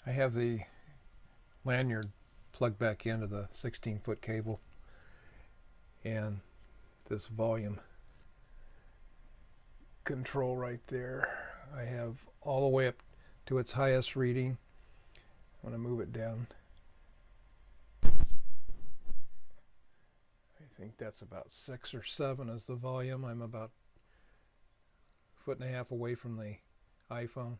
I have the lanyard plugged back into the 16-foot cable, and this volume control right there I have all the way up to its highest reading. I'm going to move it down. I think that's about 6 or 7 is the volume. I'm about a foot and a half away from the iPhone.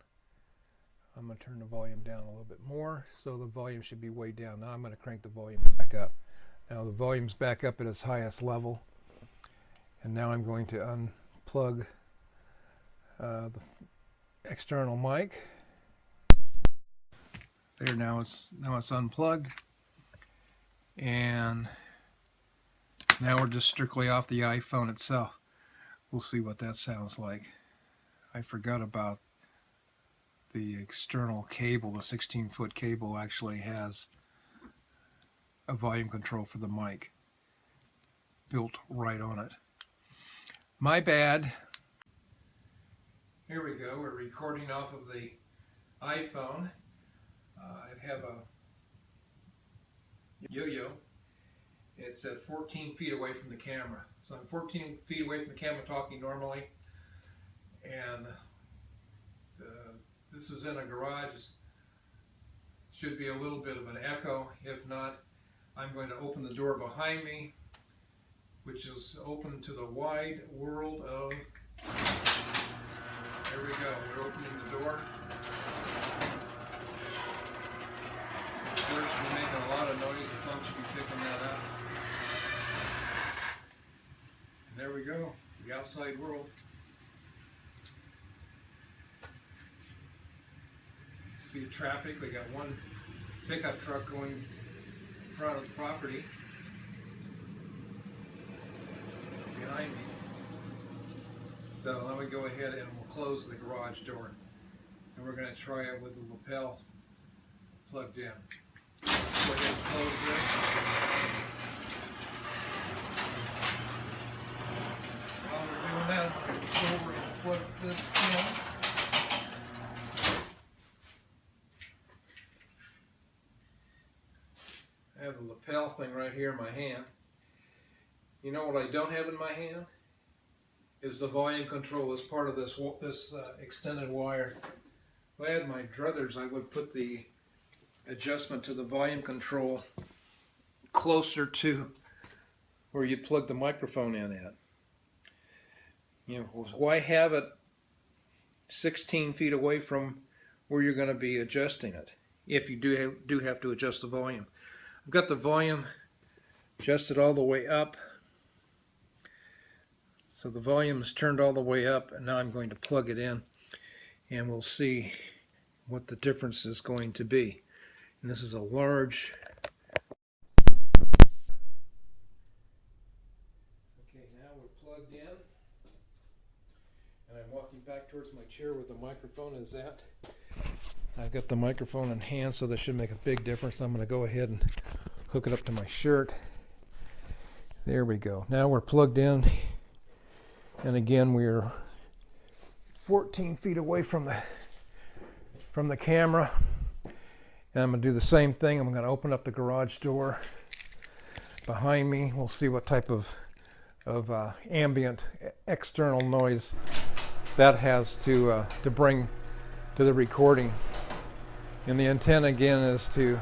I'm going to turn the volume down a little bit more, so the volume should be way down. Now I'm going to crank the volume back up. Now the volume's back up at its highest level, and now I'm going to unplug the external mic. There, now it's unplugged, and now we're just strictly off the iPhone itself. We'll see what that sounds like. I forgot about the external cable. The 16-foot cable actually has a volume control for the mic built right on it. My bad. Here we go. We're recording off of the iPhone. I have a yo-yo. It's at 14 feet away from the camera. So I'm 14 feet away from the camera talking normally, and this is in a garage. Should be a little bit of an echo. If not, I'm going to open the door behind me, which is open to the wide world of... There we go. We're opening the door. The door should be making a lot of noise. The phone should be picking that up. And there we go. The outside world. See the traffic. We got one pickup truck going in front of the property behind me. So let me go ahead and we'll close the garage door, and we're going to try it with the lapel plugged in. Go ahead and close this. While we're doing that, I'm going to go over and plug this in. I have the lapel thing right here in my hand. You know what I don't have in my hand? Is the volume control as part of this extended wire. If I had my druthers, I would put the adjustment to the volume control closer to where you plug the microphone in at. You know, why have it 16 feet away from where you're going to be adjusting it if you do have to adjust the volume? I've got the volume adjusted all the way up. So the volume is turned all the way up, and now I'm going to plug it in, and we'll see what the difference is going to be. And this is a large... Okay, now we're plugged in, and I'm walking back towards my chair where the microphone is at. I've got the microphone in hand, so that should make a big difference. I'm going to go ahead and hook it up to my shirt. There we go. Now we're plugged in. And again, we're 14 feet away from the camera. And I'm going to do the same thing. I'm going to open up the garage door behind me. We'll see what type of ambient external noise that has to bring to the recording. And the intent again is to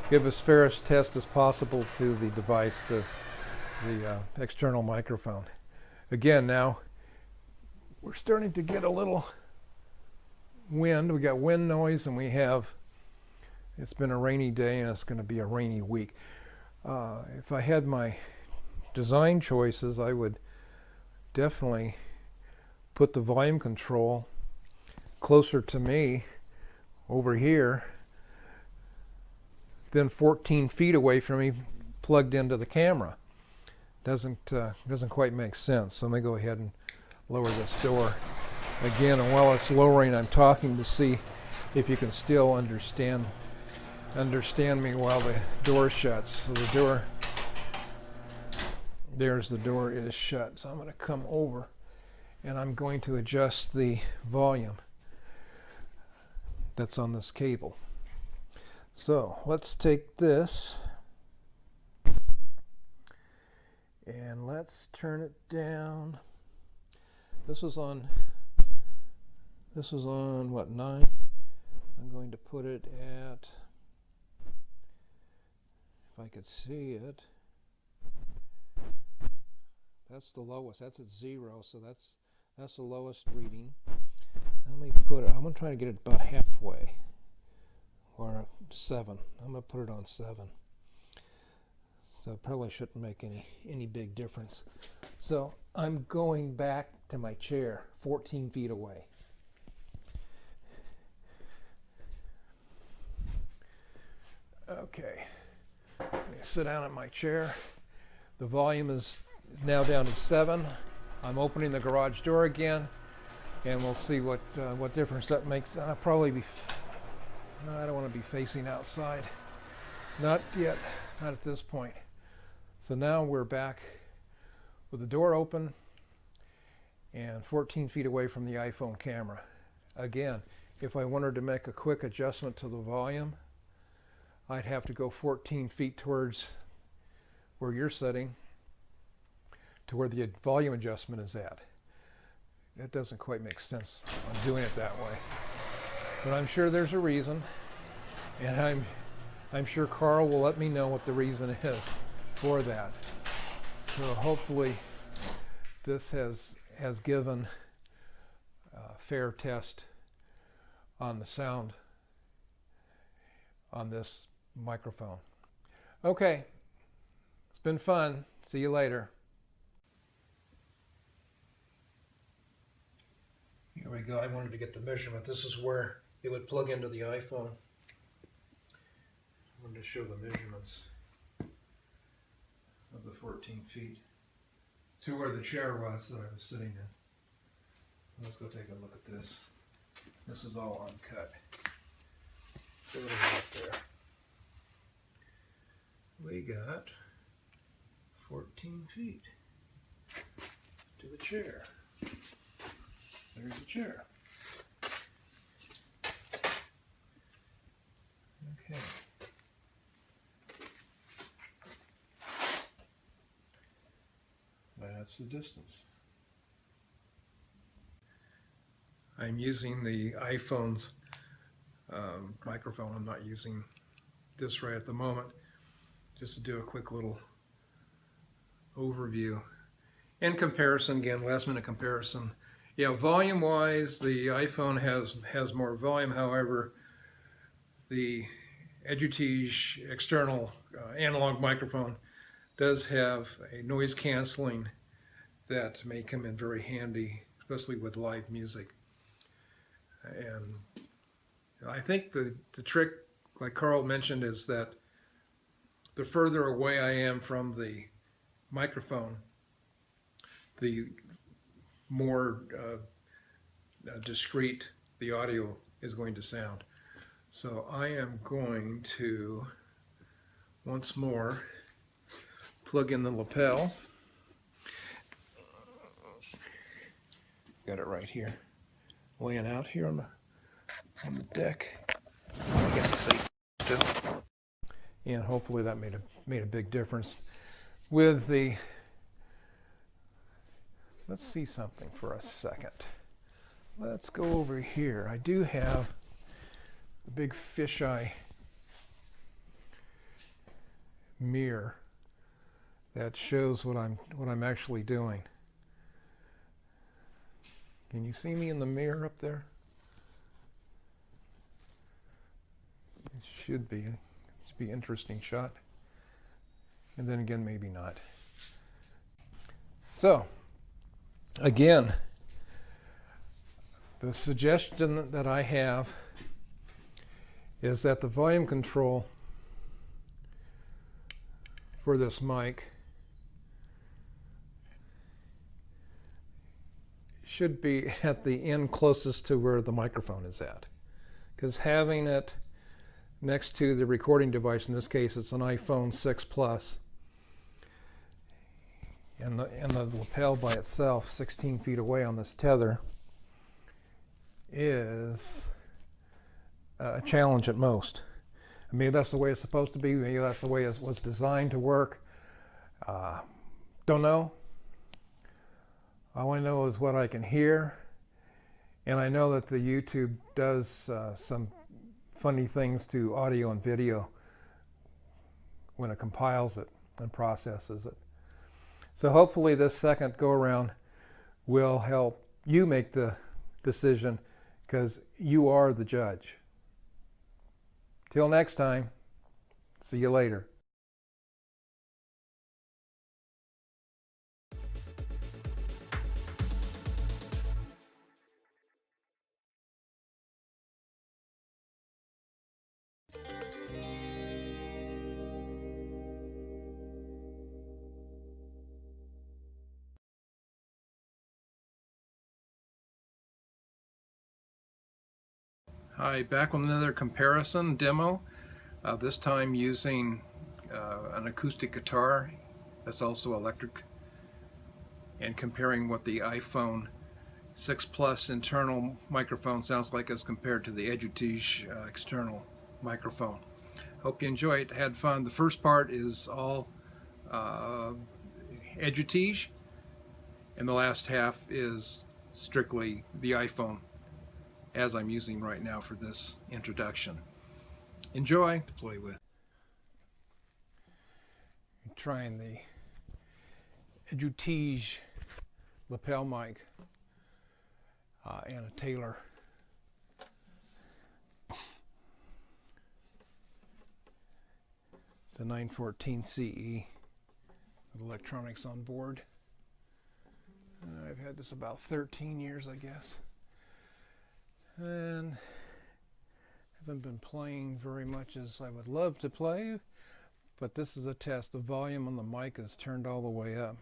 give as fair a test as possible to the device, the external microphone. Again, now we're starting to get a little wind. We got wind noise, and it's been a rainy day, and it's going to be a rainy week. If I had my design choices, I would definitely put the volume control closer to me over here than 14 feet away from me plugged into the camera. Doesn't quite make sense. So let me go ahead and lower this door again, and while it's lowering, I'm talking to see if you can still understand me while the door shuts. So the door, there's the door is shut. So I'm going to come over, and I'm going to adjust the volume that's on this cable. So let's take this and let's turn it down. This was on what, 9? I'm going to put it at, if I could see it, that's the lowest. That's at 0, so that's the lowest reading. Let me put it, I'm going to try to get it about halfway, or 7. I'm going to put it on 7. So it probably shouldn't make any big difference. So I'm going back to my chair 14 feet away. Okay, let me sit down in my chair. The volume is now down to 7. I'm opening the garage door again, and we'll see what difference that makes. I'll probably be, I don't want to be facing outside. Not yet, not at this point. So now we're back with the door open and 14 feet away from the iPhone camera. Again, if I wanted to make a quick adjustment to the volume, I'd have to go 14 feet towards where you're sitting to where the volume adjustment is at. That doesn't quite make sense on doing it that way. But I'm sure there's a reason, and I'm sure Carl will let me know what the reason is for that. So hopefully this has given a fair test on the sound on this microphone. Okay, it's been fun. See you later. Here we go. I wanted to get the measurement. This is where it would plug into the iPhone. I wanted to show the measurements of the 14 feet to where the chair was that I was sitting in. Let's go take a look at this. This is all uncut. See what we got there. We got 14 feet to the chair. There's the chair. Okay. That's the distance. I'm using the iPhone's microphone. I'm not using this right at the moment. Just to do a quick little overview and comparison. Again, last minute comparison. Yeah, volume wise, the iPhone has more volume. However, the Edutige external analog microphone does have a noise canceling that may come in very handy, especially with live music. And I think the trick, like Carl mentioned, is that the further away I am from the microphone, the more discreet the audio is going to sound. So I am going to once more plug in the lapel. Got it right here, laying out here on the deck. I guess I say still. And hopefully that made a big difference with the. Let's see something for a second. Let's go over here. I do have the big fisheye mirror that shows what I'm actually doing. Can you see me in the mirror up there? It should be. It should be an interesting shot. And then again, maybe not. So, again, the suggestion that I have is that the volume control for this mic should be at the end closest to where the microphone is at, because having it next to the recording device, in this case it's an iPhone 6 Plus, and the lapel by itself 16 feet away on this tether is a challenge at most. Maybe that's the way it's supposed to be. Maybe that's the way it was designed to work. Don't know. All I know is what I can hear. And I know that the YouTube does some funny things to audio and video when it compiles it and processes it. So hopefully this second go around will help you make the decision, because you are the judge. Till next time, see you later. Hi, back with another comparison demo, this time using an acoustic guitar that's also electric, and comparing what the iPhone 6 Plus internal microphone sounds like as compared to the Edutige external microphone. Hope you enjoy it, had fun. The first part is all Edutige, and the last half is strictly the iPhone, as I'm using right now for this introduction. Enjoy to play with. I'm trying the Edutige lapel mic and a Taylor. It's a 914 CE with electronics on board. I've had this about 13 years, I guess. And haven't been playing very much as I would love to play, but this is a test. The volume on the mic is turned all the way up.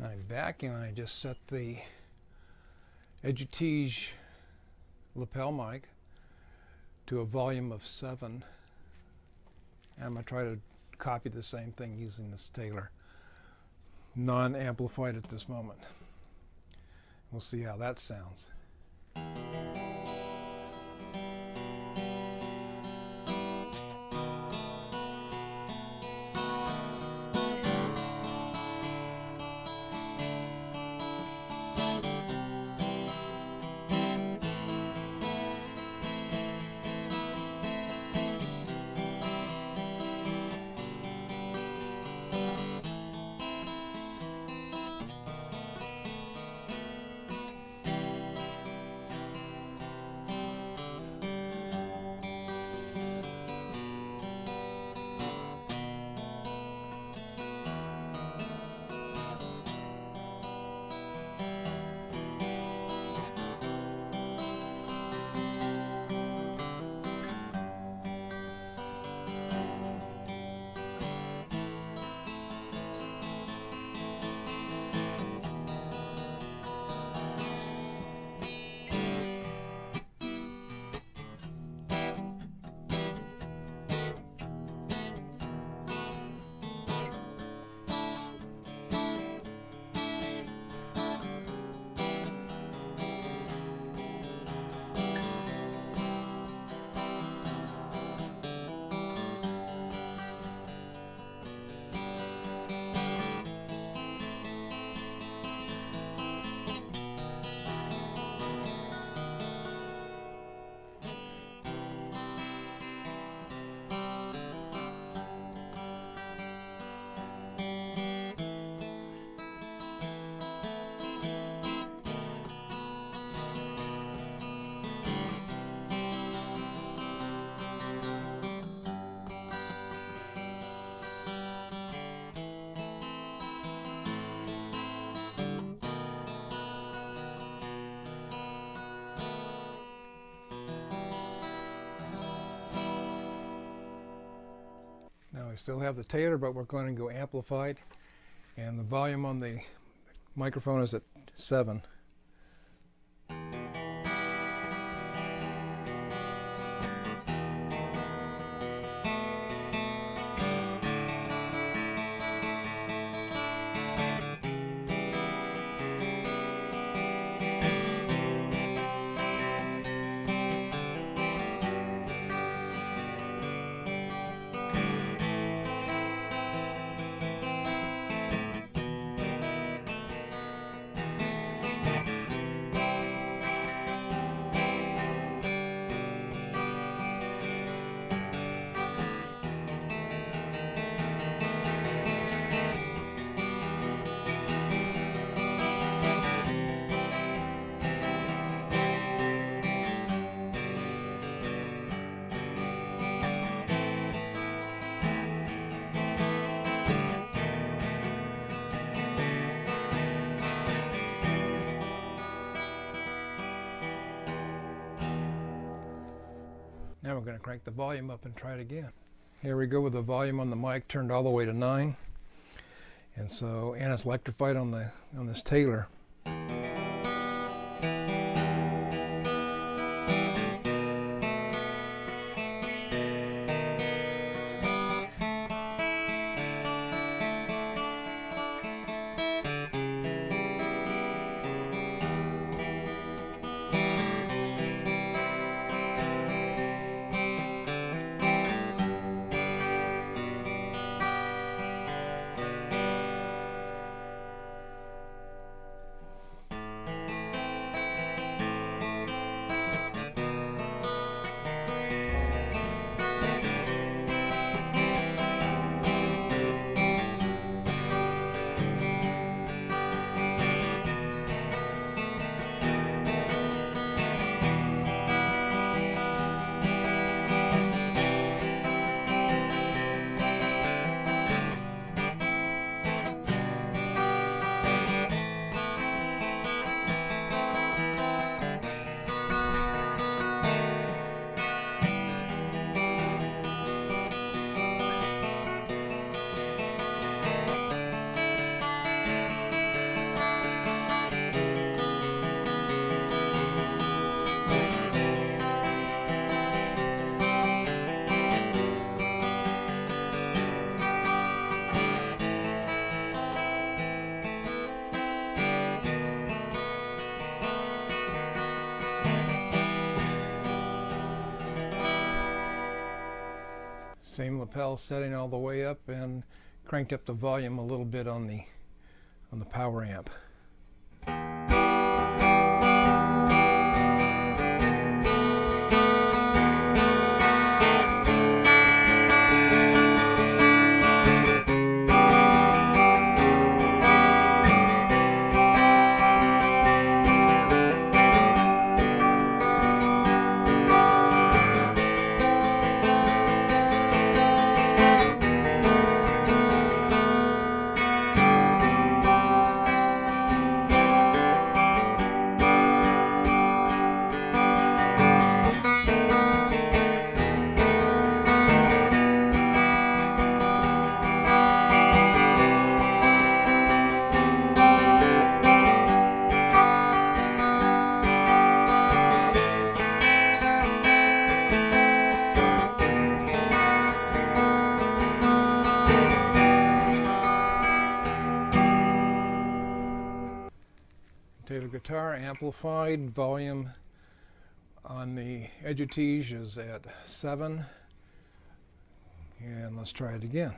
I'm back, and I just set the Edutige lapel mic to a volume of 7. And I'm going to try to copy the same thing using this Taylor. Non-amplified at this moment. We'll see how that sounds. still have the Taylor, but we're going to go amplified, and the volume on the microphone is at 7. Now we're going to crank the volume up and try it again. Here we go with the volume on the mic turned all the way to 9. And it's electrified on this Taylor. Same lapel setting all the way up, and cranked up the volume a little bit on the power amp. Taylor guitar amplified, volume on the Edutige is at 7, and let's try it again.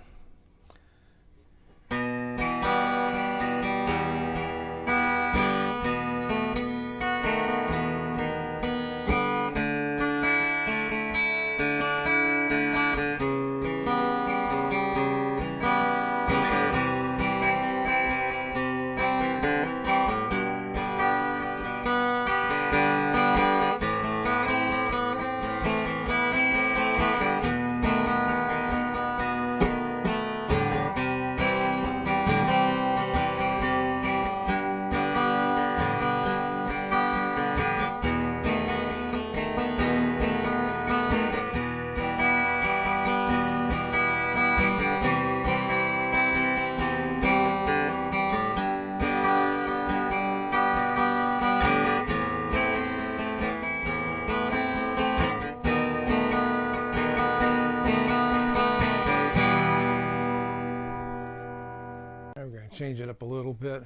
change it up a little bit.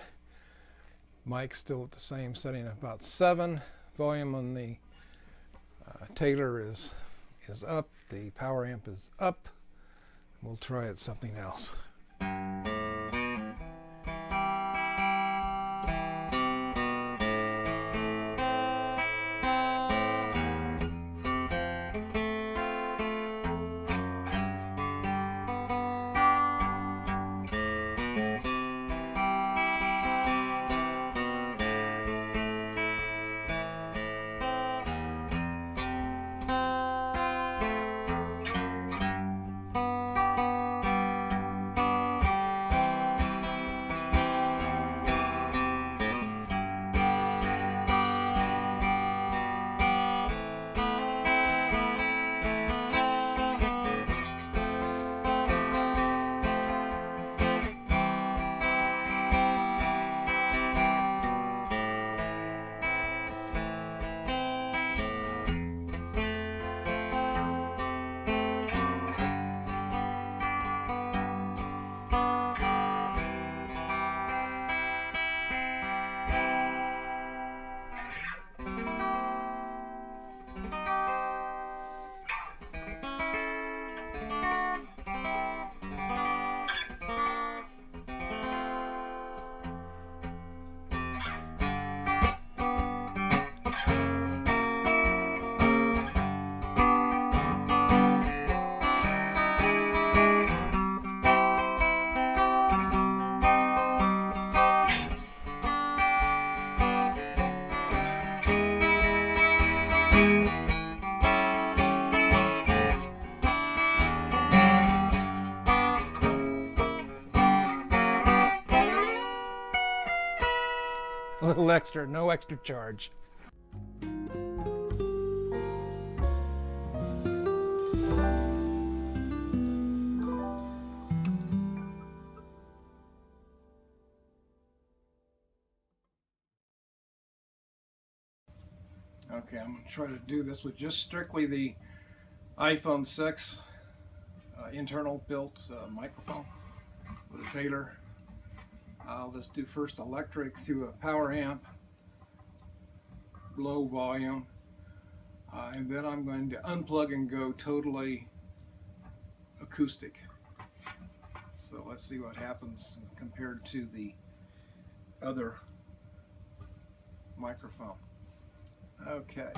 Mic still at the same setting, about 7. Volume on the Taylor is up. The power amp is up. We'll try it something else. A little extra, no extra charge. Okay, I'm going to try to do this with just strictly the iPhone 6 internal built microphone with a Taylor. I'll just do first electric through a power amp, low volume, and then I'm going to unplug and go totally acoustic. So let's see what happens compared to the other microphone. Okay.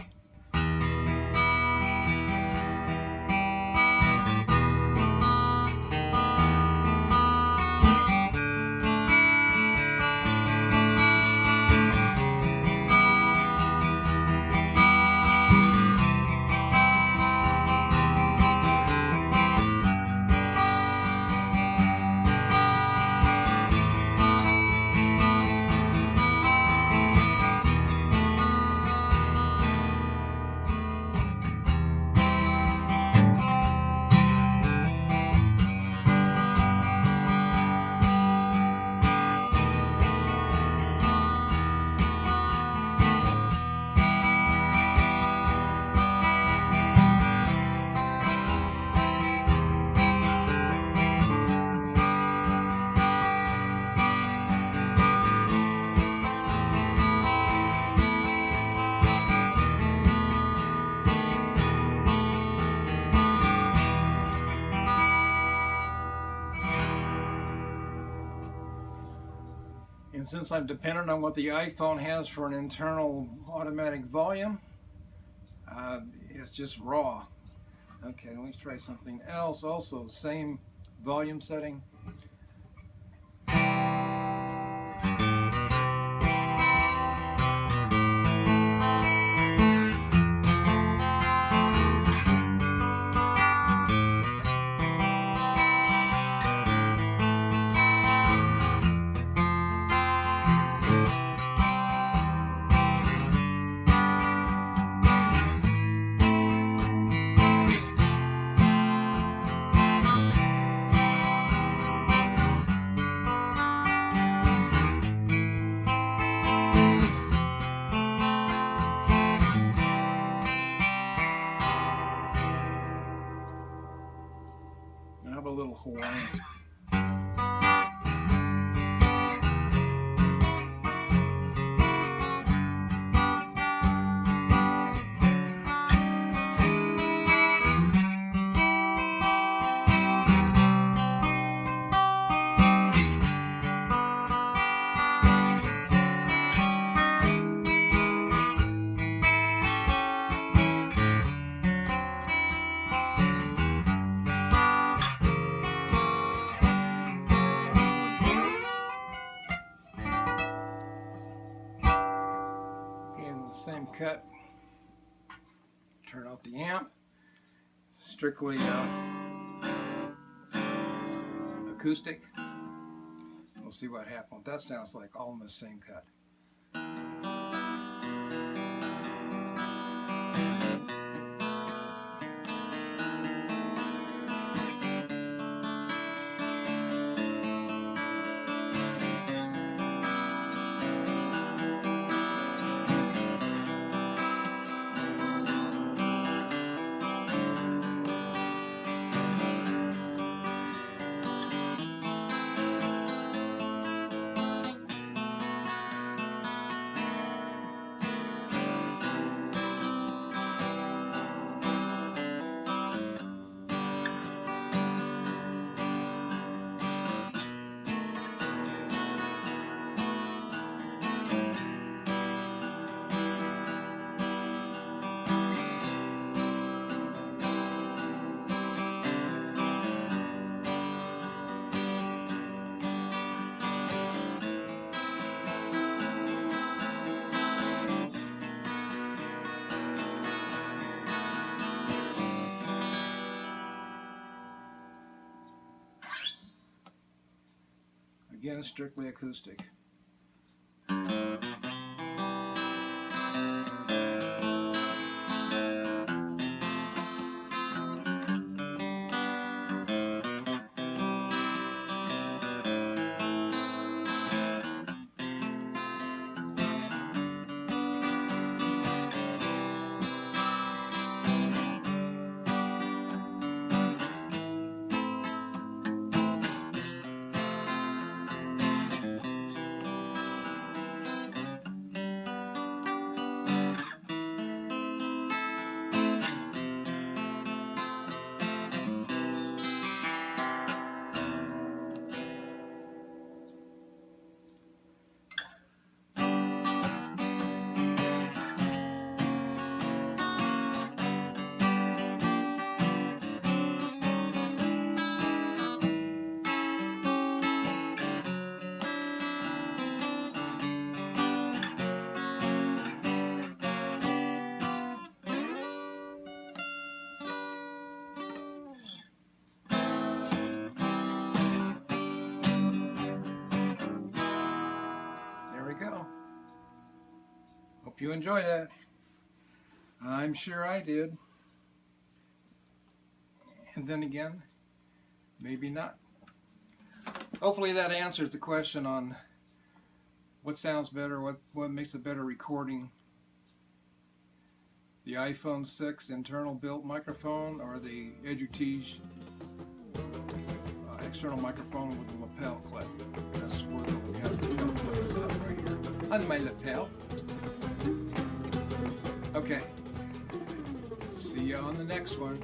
And since I'm dependent on what the iPhone has for an internal automatic volume, it's just raw. Okay, let me try something else. Also, same volume setting. cut. Turn out the amp. Strictly acoustic. We'll see what happens. That sounds like all in the same cut. Again, strictly acoustic. Hope you enjoyed that. I'm sure I did. And then again, maybe not. Hopefully that answers the question on what sounds better, what makes a better recording. The iPhone 6 internal built microphone or the Edutige external microphone with a lapel clip. That's where we have the lapel clip is at right here on my lapel. Okay, see you on the next one.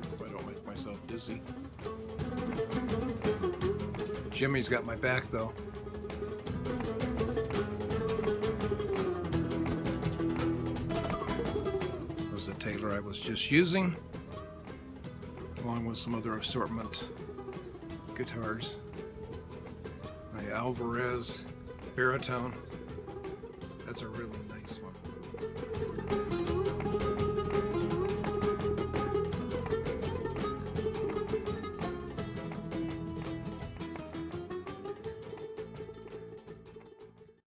Hope I don't make myself dizzy. Jimmy's got my back though. This was the Taylor I was just using, along with some other assortment guitars. My Alvarez baritone. That's a really nice one.